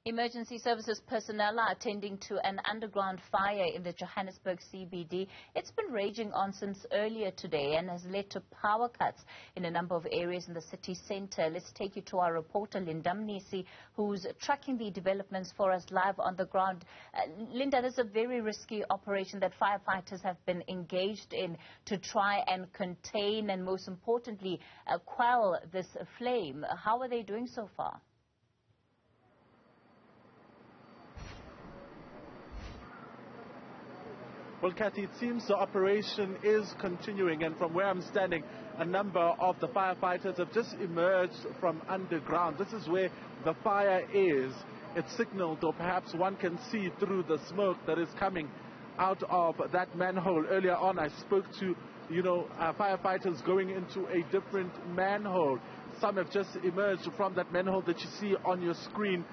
Emergency services personnel are attending to an underground fire in the Johannesburg CBD. It's been raging on since earlier today and has led to power cuts in a number of areas in the city centre. Let's take you to our reporter, Mnisi, who's tracking the developments for us live on the ground. Linda, this is a very risky operation that firefighters have been engaged in to try and contain and, most importantly, quell this flame. How are they doing so far? Well, Kathy, it seems the operation is continuing, and from where I'm standing, a number of the firefighters have just emerged from underground. This is where the fire is. It's signaled, or perhaps one can see through the smoke that is coming out of that manhole. Earlier on, I spoke to, firefighters going into a different manhole. Some have just emerged from that manhole that you see on your screen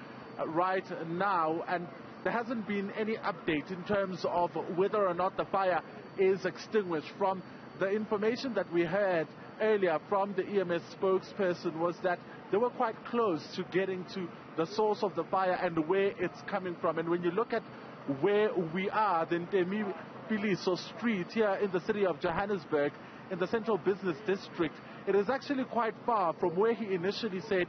right now, and there hasn't been any update in terms of whether or not the fire is extinguished. From the information that we heard earlier from the EMS spokesperson was that they were quite close to getting to the source of the fire and where it's coming from. And when you look at where we are, the Ntemi Piliso Street here in the city of Johannesburg, in the central business district, it is actually quite far from where he initially said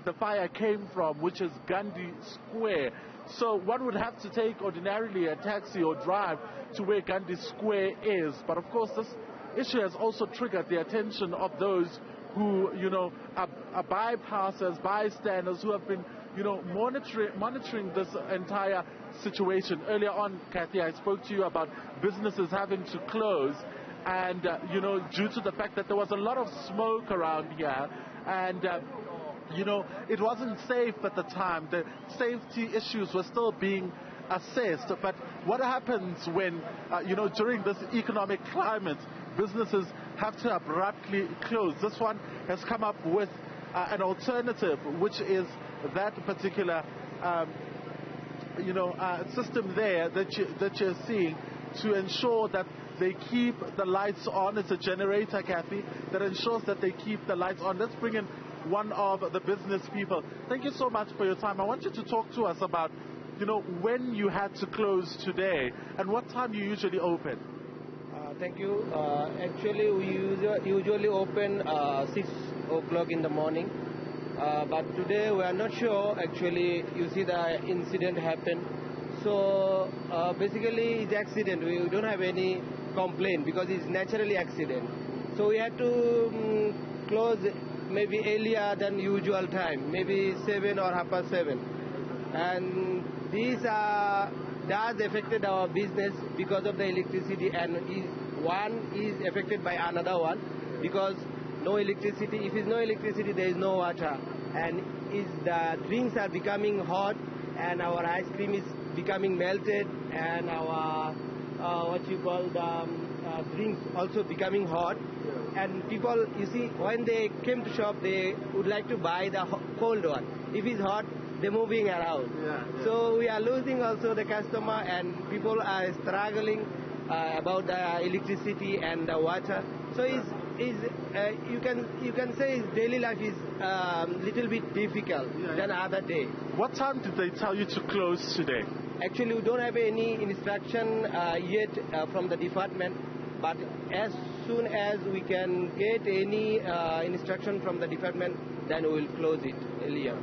the fire came from, which is Gandhi Square. So one would have to take ordinarily a taxi or drive to where Gandhi Square is. But of course, this issue has also triggered the attention of those who, are bypassers, bystanders, who have been, monitoring this entire situation. Earlier on, Kathy, I spoke to you about businesses having to close, and, due to the fact that there was a lot of smoke around here, and it wasn't safe at the time. The safety issues were still being assessed. But what happens when, during this economic climate, businesses have to abruptly close? This one has come up with an alternative, which is that particular, system there that you're seeing to ensure that they keep the lights on. It's a generator, Kathy, that ensures that they keep the lights on. Let's bring in one of the business people. Thank you so much for your time. I want you to talk to us about, when you had to close today and what time you usually open. Thank you. Actually, we usually open 6 o'clock in the morning. But today we are not sure. Actually, you see the incident happened. So basically it's accident. We don't have any complaint because it's naturally accident. So we had to close maybe earlier than usual time, maybe 7 or 7:30. And these does affected our business because of the electricity, and one is affected by another one because no electricity. If there's no electricity, there is no water, and the drinks are becoming hot, and our ice cream is becoming melted, and our drinks also becoming hot. And people, you see, when they came to shop, they would like to buy the cold one. If it's hot, they're moving around. So we are losing also the customer, and people are struggling about the electricity and the water. So you can say his daily life is little bit difficult than other day. What time did they tell you to close today? Actually, we don't have any instruction yet from the department, but as soon as we can get any instruction from the department, then we will close it earlier.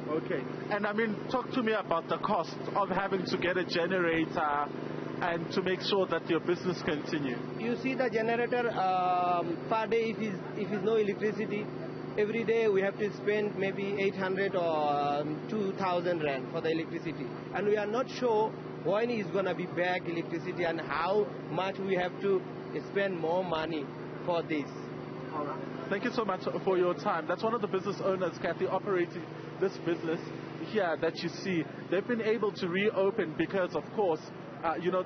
Okay. And talk to me about the cost of having to get a generator and to make sure that your business continue. You see the generator per day, if is no electricity, every day we have to spend maybe 800 or 2,000 rand for the electricity. And we are not sure when is going to be back electricity and how much we have to spend more money for this. All right. Thank you so much for your time. That's one of the business owners, Kathy, operating this business here that you see. They've been able to reopen because, of course,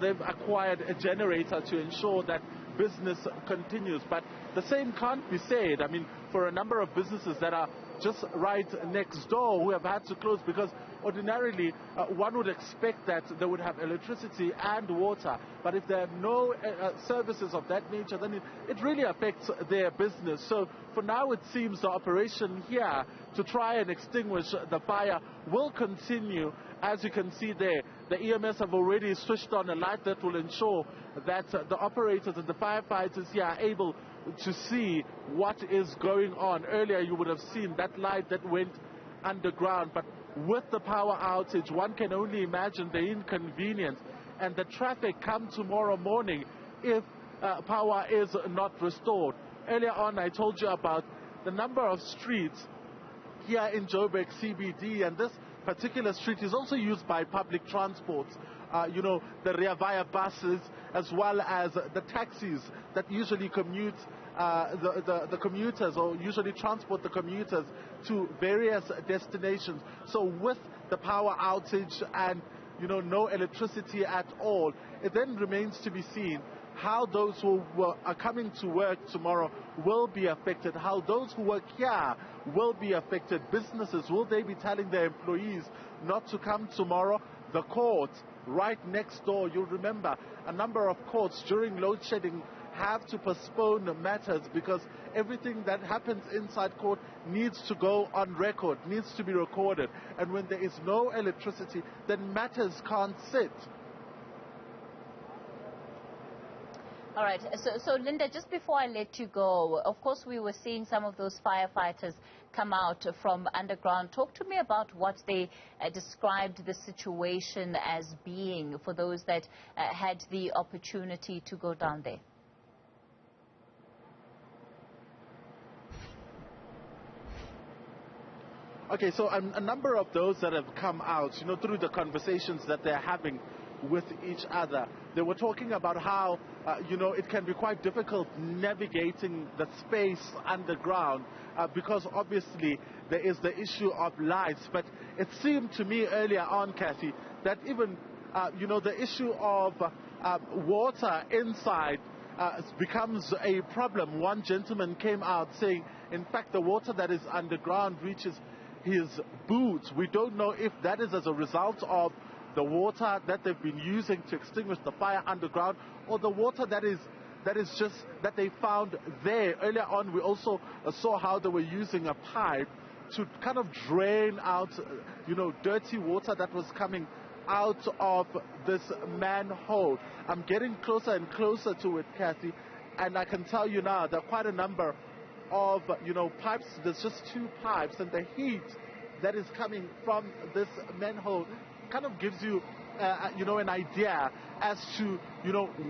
they've acquired a generator to ensure that business continues. But the same can't be said, for a number of businesses that are just right next door who have had to close because ordinarily one would expect that they would have electricity and water, but if there are no services of that nature, then it really affects their business. So for now, it seems the operation here to try and extinguish the fire will continue. As you can see there, the EMS have already switched on a light that will ensure that the operators and the firefighters here are able to see what is going on. Earlier you would have seen that light that went underground, but with the power outage, one can only imagine the inconvenience and the traffic come tomorrow morning if power is not restored. Earlier on I told you about the number of streets here in Joburg CBD, and this particular street is also used by public transport. The Rea Vaya buses, as well as the taxis that usually commute the commuters, or usually transport the commuters to various destinations. So with the power outage and no electricity at all, it then remains to be seen how those who are coming to work tomorrow will be affected, how those who work here will be affected. Businesses, will they be telling their employees not to come tomorrow? The court right next door, you'll remember a number of courts during load shedding have to postpone matters because everything that happens inside court needs to go on record, needs to be recorded. And when there is no electricity, then matters can't sit. All right. So Linda, just before I let you go, of course we were seeing some of those firefighters come out from underground. Talk to me about what they described the situation as being for those that had the opportunity to go down there. Okay, so a number of those that have come out, through the conversations that they're having with each other, they were talking about how, it can be quite difficult navigating the space underground because obviously there is the issue of lights. But it seemed to me earlier on, Kathy, that even, the issue of water inside becomes a problem. One gentleman came out saying, in fact, the water that is underground reaches his boots. We don't know if that is as a result of the water that they've been using to extinguish the fire underground, or the water that is just that they found there. Earlier on, we also saw how they were using a pipe to kind of drain out, dirty water that was coming out of this manhole. I'm getting closer and closer to it, Kathy, and I can tell you now there are quite a number of, pipes. There's just 2 pipes, and the heat that is coming from this manhole kind of gives you, an idea as to,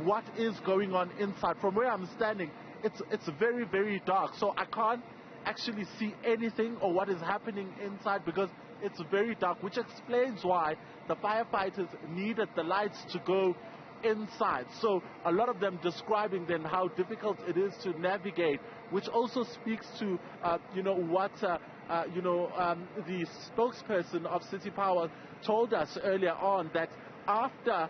what is going on inside. From where I'm standing, it's very, very dark, so I can't actually see anything or what is happening inside because it's very dark, which explains why the firefighters needed the lights to go inside. So a lot of them describing then how difficult it is to navigate, which also speaks to what the spokesperson of City Power told us earlier on, that after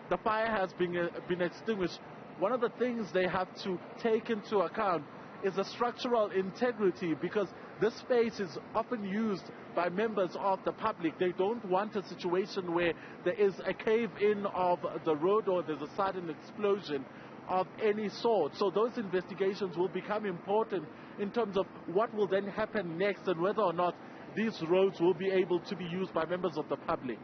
the fire has been extinguished, one of the things they have to take into account is the structural integrity, because this space is often used by members of the public. They don't want a situation where there is a cave-in of the road or there's a sudden explosion of any sort. So those investigations will become important in terms of what will then happen next and whether or not these roads will be able to be used by members of the public.